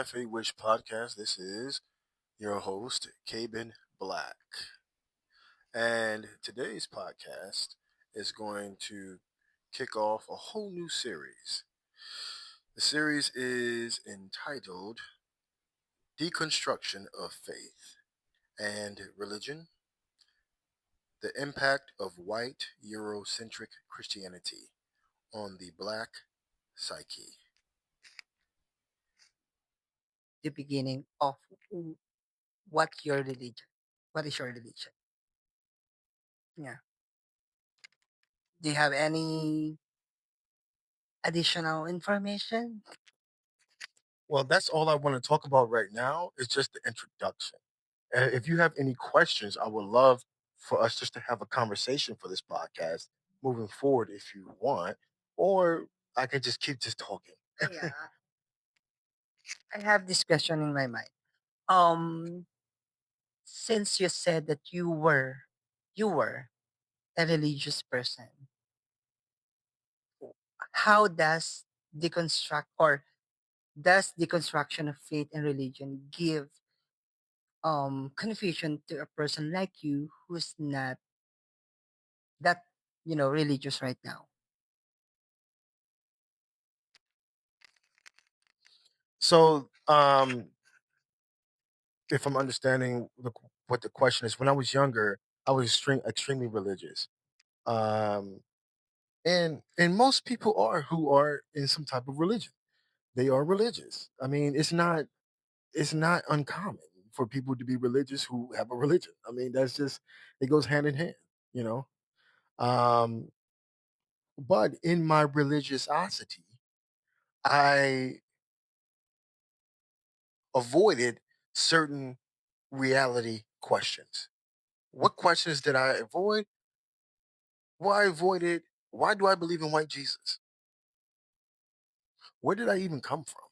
Have a Wish podcast. This is your host, Cabin Black. And today's podcast is going to kick off a whole new series. The series is entitled Deconstruction of Faith and Religion: The Impact of White-Eurocentric Christianity on the Black Psyche. The beginning of w- what your religion. What is your religion? Yeah. Do you have any additional information? Well, that's all I want to talk about right now is just the introduction. If you have any questions, I would love for us just to have a conversation for this podcast moving forward if you want, or I can just keep just talking. Yeah. I have this question in my mind. Um, since you said that you were a religious person, how does deconstruction of faith and religion give confusion to a person like you who's not that religious right now? So, if I'm understanding what the question is, when I was younger, I was extremely religious. Um, and most people are who are in some type of religion. They are religious. I mean, it's not uncommon for people to be religious who have a religion. I mean, that's just it goes hand in hand, you know. Um, but in my religiosity, I avoided certain reality questions. What questions did I avoid? Well, I avoided why do I believe in white Jesus? Where did I even come from?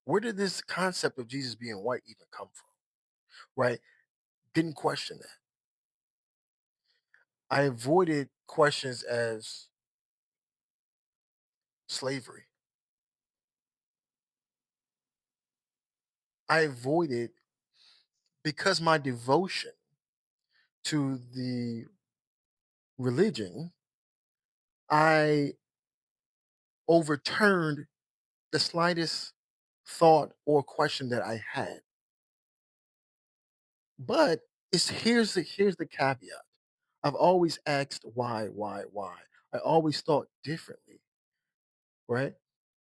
Where did this concept of Jesus being white even come from? Right? Didn't question that. I avoided questions as slavery. I avoided because my devotion to the religion, I overturned the slightest thought or question that I had. But here's the caveat. I've always asked why. I always thought differently, right?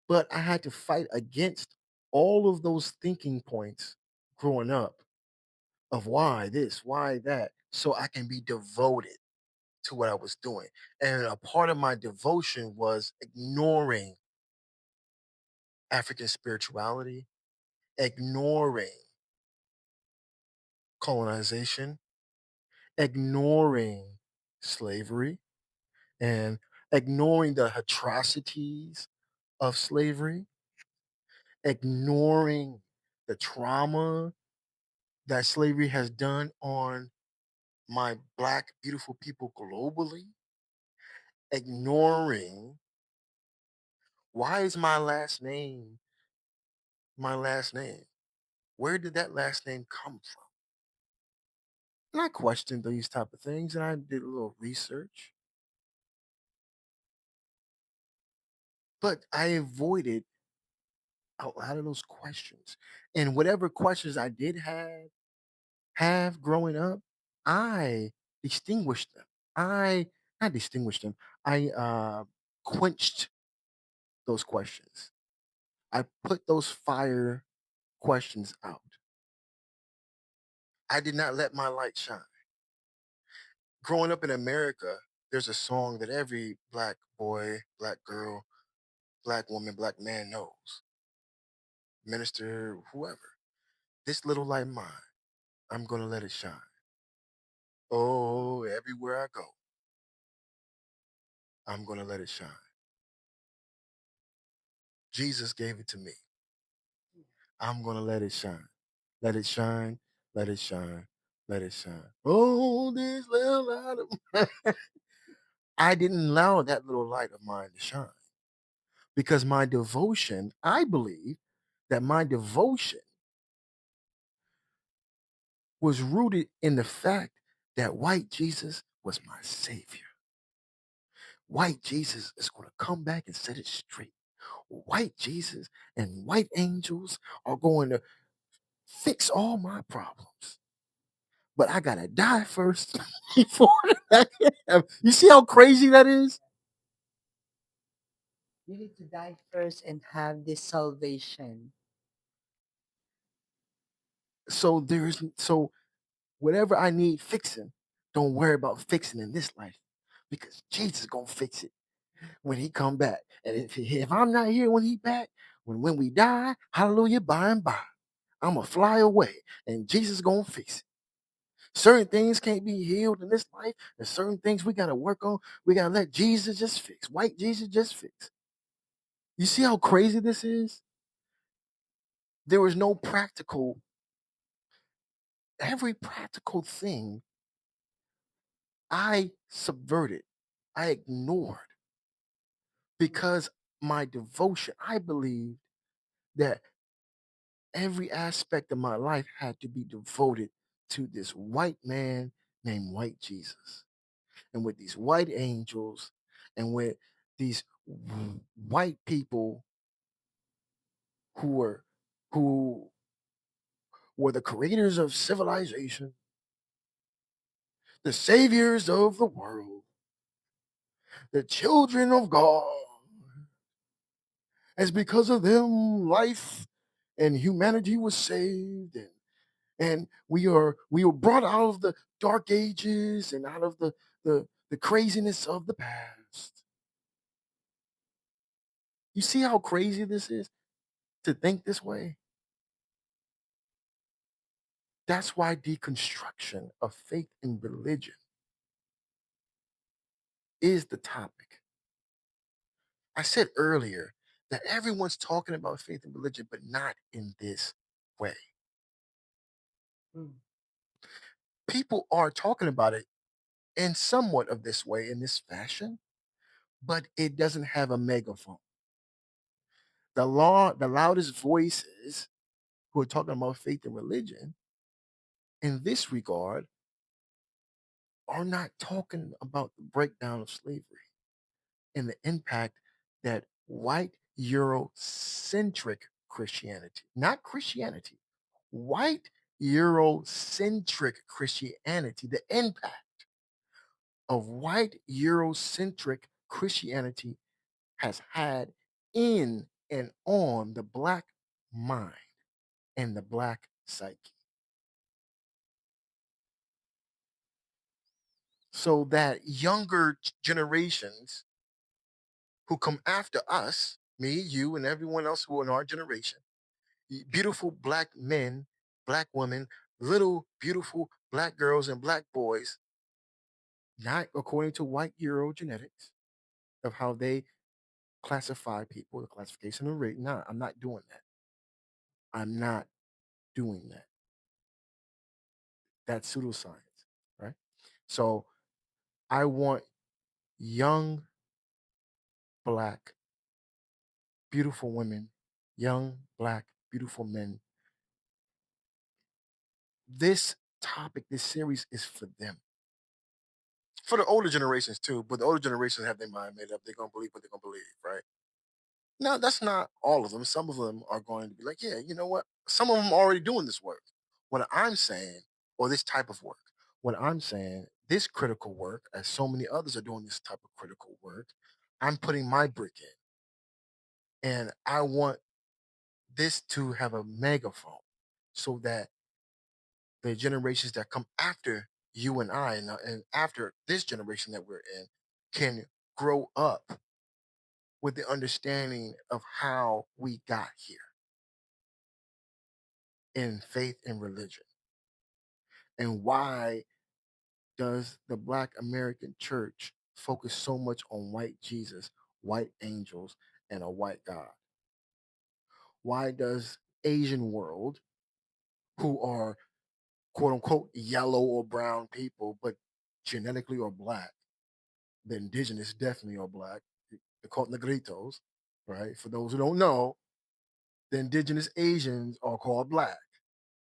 But I had to fight against all of those thinking points growing up of why this, why that, so I can be devoted to what I was doing. And a part of my devotion was ignoring African spirituality, ignoring colonization, ignoring slavery, and ignoring the atrocities of slavery, ignoring the trauma that slavery has done on my black, beautiful people globally, ignoring why is my last name? Where did that last name come from? And I questioned these type of things and I did a little research, but I avoided a lot of those questions. And whatever questions I did have growing up, I distinguished them. I not distinguished them. I quenched those questions. I put those fire questions out. I did not let my light shine. Growing up in America, there's a song that every black boy, black girl, black woman, black man knows. Minister, whoever. This little light of mine, I'm gonna let it shine. Oh, everywhere I go, I'm gonna let it shine. Jesus gave it to me. I'm gonna let it shine. Let it shine. Let it shine. Let it shine. Oh, this little light of I didn't allow that little light of mine to shine because my devotion, I believe that my devotion was rooted in the fact that white Jesus was my savior. White Jesus is going to come back and set it straight. White Jesus and white angels are going to fix all my problems. But I gotta die first before that can happen. You see how crazy that is? You need to die first and have this salvation. So whatever I need fixing, don't worry about fixing in this life, because Jesus gonna fix it when he come back. And if I'm not here when he back, when we die, hallelujah, by and by, I'm gonna fly away, and Jesus gonna fix it. Certain things can't be healed in this life, and certain things we gotta work on. We gotta let Jesus just fix. White Jesus just fix. You see how crazy this is? There was no practical, every practical thing I subverted, I ignored because my devotion, I believed that every aspect of my life had to be devoted to this white man named White Jesus. And with these white angels and with these white people who were who were the creators of civilization, the saviors of the world, the children of God. As because of them, life and humanity was saved, and we were brought out of the dark ages and out of the craziness of the past. You see how crazy this is to think this way? That's why deconstruction of faith and religion is the topic. I said earlier that everyone's talking about faith and religion, but not in this way. Mm. People are talking about it in somewhat of this way, in this fashion, but it doesn't have a megaphone. The loudest voices who are talking about faith and religion in this regard are not talking about the breakdown of slavery and the impact that white Eurocentric Christianity, not Christianity, white Eurocentric Christianity, the impact of white Eurocentric Christianity has had in and on the black mind and the black psyche. So that younger generations who come after us, me, you, and everyone else who are in our generation, beautiful black men, black women, little beautiful black girls and black boys, not according to white Eurogenetics of how they classify people, the classification of race. No, I'm not doing that. I'm not doing that. That's pseudoscience, right? So I want young, black, beautiful women, young, black, beautiful men. This topic, this series is for them. For the older generations too, but the older generations have their mind made up. They're gonna believe what they're gonna believe, right? No, that's not all of them. Some of them are going to be like, yeah, you know what? Some of them are already doing this work. What I'm saying, or this type of work, what I'm saying, this critical work, as so many others are doing this type of critical work, I'm putting my brick in. And I want this to have a megaphone so that the generations that come after you and I, and after this generation that we're in, can grow up with the understanding of how we got here in faith and religion, and why does the Black American church focus so much on white Jesus, white angels, and a white God? Why does Asian world, who are quote unquote yellow or brown people, but genetically are black, the indigenous definitely are black, they're called negritos, right? For those who don't know, the indigenous Asians are called black.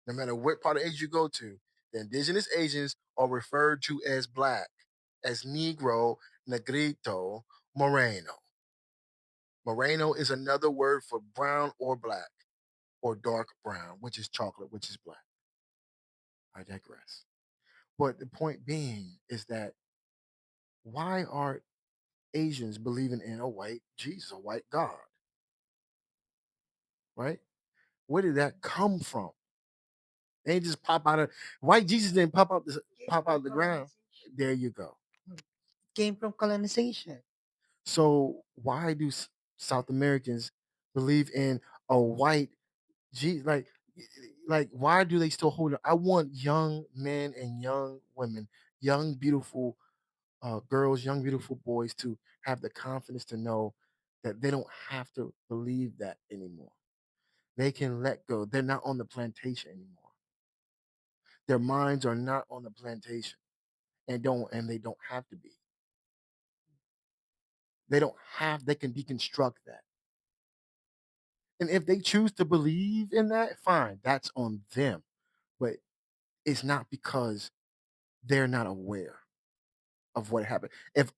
No matter what part of Asia you go to, the indigenous Asians are referred to as black, as Negro, Negrito, Moreno. Moreno is another word for brown or black or dark brown, which is chocolate, which is black. I digress. But the point being is that why are Asians believing in a white Jesus, a white God, right? Where did that come from? They ain't just pop out of white Jesus didn't pop out of the ground. There you go. Came from colonization. So why do South Americans believe in a white Jesus? Like why do they still hold it? I want young men and young women, young beautiful girls, young beautiful boys to have the confidence to know that they don't have to believe that anymore. They can let go. They're not on the plantation anymore. Their minds are not on the plantation and they don't have to be. They can deconstruct that. And if they choose to believe in that, fine, that's on them. But it's not because they're not aware of what happened. If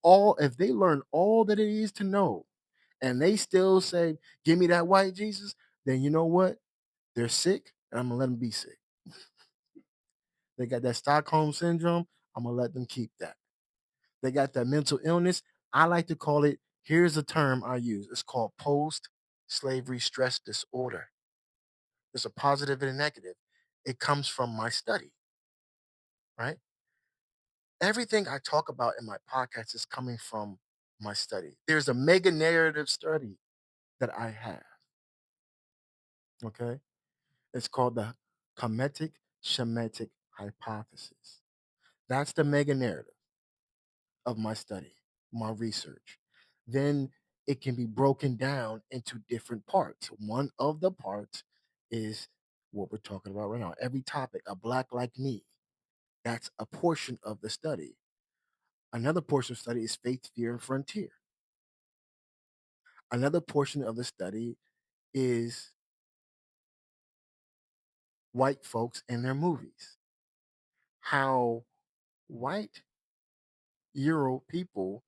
they learn all that it is to know and they still say, "Give me that white Jesus," then you know what? They're sick and I'm going to let them be sick. They got that Stockholm syndrome, I'm going to let them keep that. They got that mental illness. I like to call it, here's a term I use. It's called post slavery stress disorder. There's a positive and a negative. It comes from my study, right? Everything I talk about in my podcast is coming from my study. There's a mega narrative study that I have, okay? It's called the Kemetic Shemitic hypothesis. That's the mega narrative of my study, my research. Then it can be broken down into different parts. One of the parts is what we're talking about right now. Every topic, a black like me, that's a portion of the study. Another portion of the study is faith, fear, and frontier. Another portion of the study is white folks and their movies. How white Euro people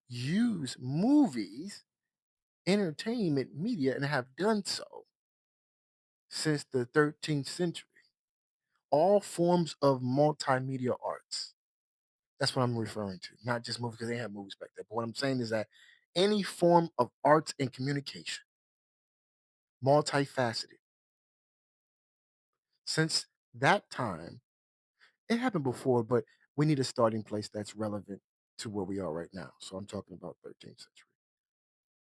use movies, entertainment, media, and have done so since the 13th century. All forms of multimedia arts. That's what I'm referring to. Not just movies, because they have movies back there. But what I'm saying is that any form of arts and communication, multifaceted, since that time, it happened before, but we need a starting place that's relevant to where we are right now. So I'm talking about 13th century.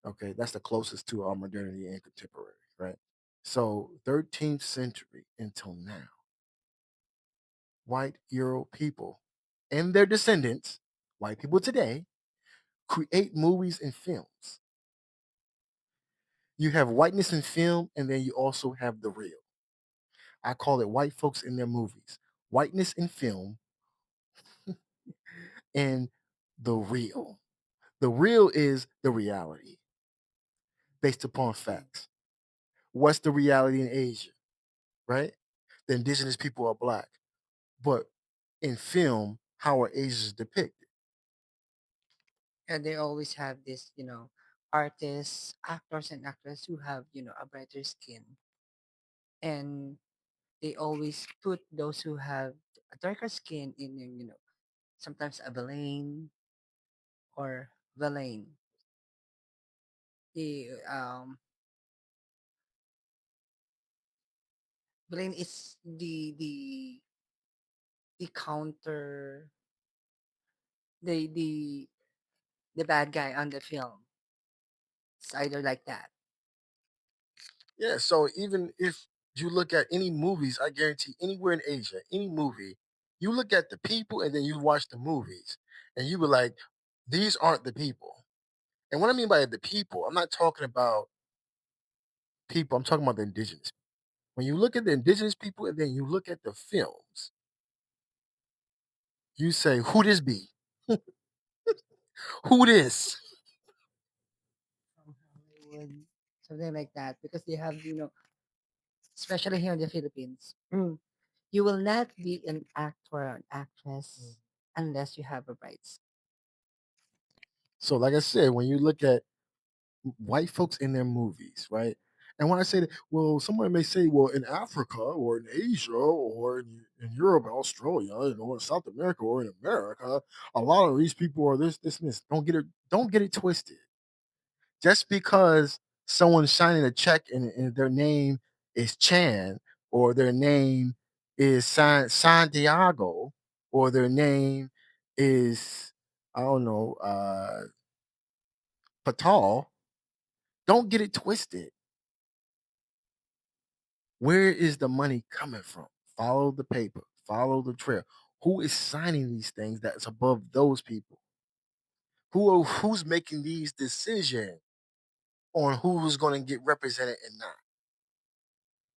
Okay, that's the closest to our modernity and contemporary, right? So 13th century until now, white Euro people and their descendants, white people today, create movies and films. You have whiteness in film, and then you also have the real. I call it white folks in their movies. Whiteness in film and the real. The real is the reality based upon facts. What's the reality in Asia, right? The indigenous people are black. But in film, how are Asians depicted? And they always have this, artists, actors, and actresses who have, a brighter skin. And they always put those who have a darker skin in, sometimes a villain or villain. The villain is the counter, the the bad guy on the film. It's either like that. Yeah, so even if you look at any movies, I guarantee anywhere in Asia, any movie, you look at the people and then you watch the movies and you were like, these aren't the people. And what I mean by the people, I'm not talking about people, I'm talking about the indigenous. When you look at the indigenous people and then you look at the films, you say, who this be? Who this? From Hollywood. something like that, because they have, especially here in the Philippines, you will not be an actor or an actress unless you have a bride. So, like I said, when you look at white folks in their movies, right? And when I say that, well, someone may say, well, in Africa or in Asia or in Europe, Australia, in South America or in America, a lot of these people are this, and this. Don't get it twisted. Just because someone's signing a check and their name is Chan or their name is Santiago or their name is I don't know Patal, don't get it twisted. Where is the money coming from? Follow the paper, follow the trail. Who is signing these things that's above those people? Who's making these decisions on who's going to get represented and not?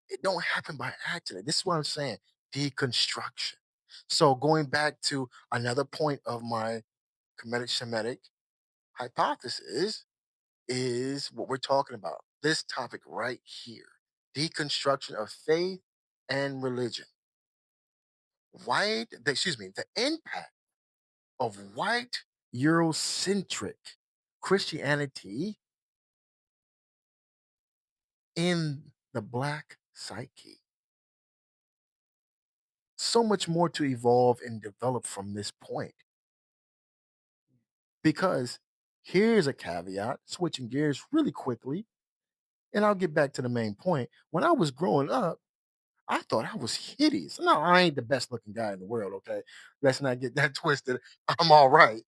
It don't happen by accident. This is what I'm saying. Deconstruction. So going back to another point of my comedic Semitic hypothesis is what we're talking about. This topic right here. Deconstruction of faith and religion. The impact of white Eurocentric Christianity in the black psyche. So much more to evolve and develop from this point. Because here's a caveat, switching gears really quickly, and I'll get back to the main point. When I was growing up, I thought I was hideous. No, I ain't the best looking guy in the world, okay? Let's not get that twisted. I'm all right.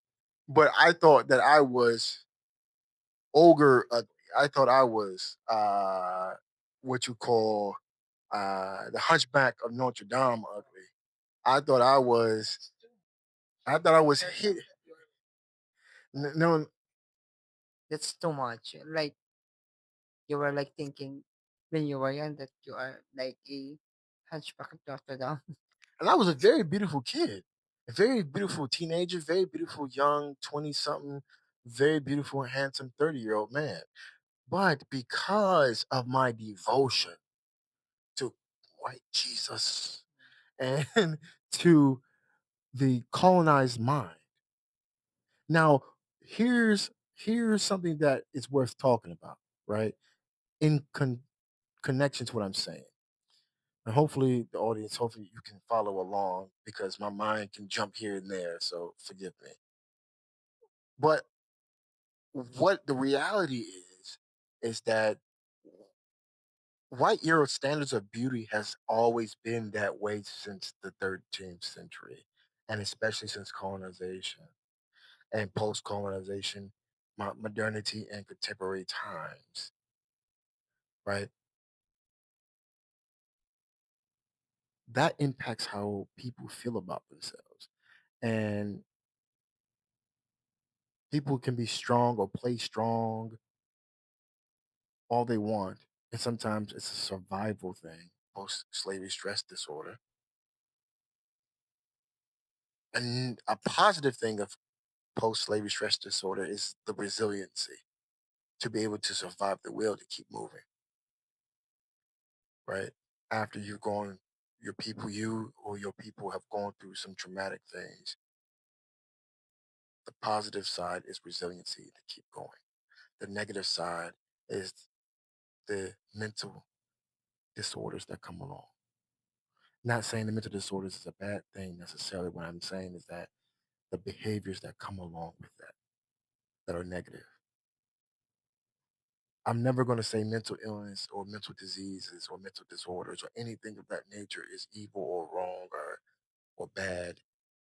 But I thought that I was ogre ugly. I thought I was what you call the hunchback of Notre Dame ugly. I thought I was hit. No, That's too much. Like, you were like thinking when you were young that you are like a hunchback of Notre Dame. and I was a very beautiful kid, a very beautiful teenager, very beautiful young 20 something, very beautiful, handsome 30-year-old man. But because of my devotion to white Jesus and to the colonized mind. Now, here's something that is worth talking about, right? In connection to what I'm saying. And hopefully the audience, hopefully you can follow along because my mind can jump here and there, so forgive me. But what the reality is that white Euro standards of beauty has always been that way since the 13th century, and especially since colonization and post-colonization, modernity and contemporary times, right? That impacts how people feel about themselves. And people can be strong or play strong all they want. And sometimes it's a survival thing, post slavery stress disorder. And a positive thing of post slavery stress disorder is the resiliency to be able to survive the will to keep moving, right? After you've gone, you or your people have gone through some traumatic things. The positive side is resiliency to keep going. The negative side is the mental disorders that come along. Not saying the mental disorders is a bad thing necessarily. What I'm saying is that the behaviors that come along with that are negative. I'm never going to say mental illness or mental diseases or mental disorders or anything of that nature is evil or wrong or bad.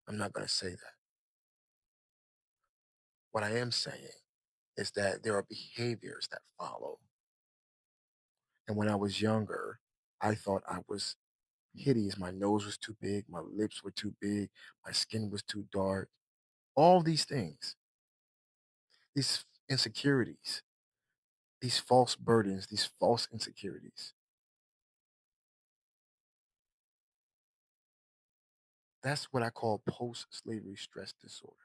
I'm not going to say that. What I am saying is that there are behaviors that follow. And when I was younger, I thought I was hideous. My nose was too big, my lips were too big, my skin was too dark. All these things, these insecurities, these false burdens, these false insecurities. That's what I call post slavery stress disorder.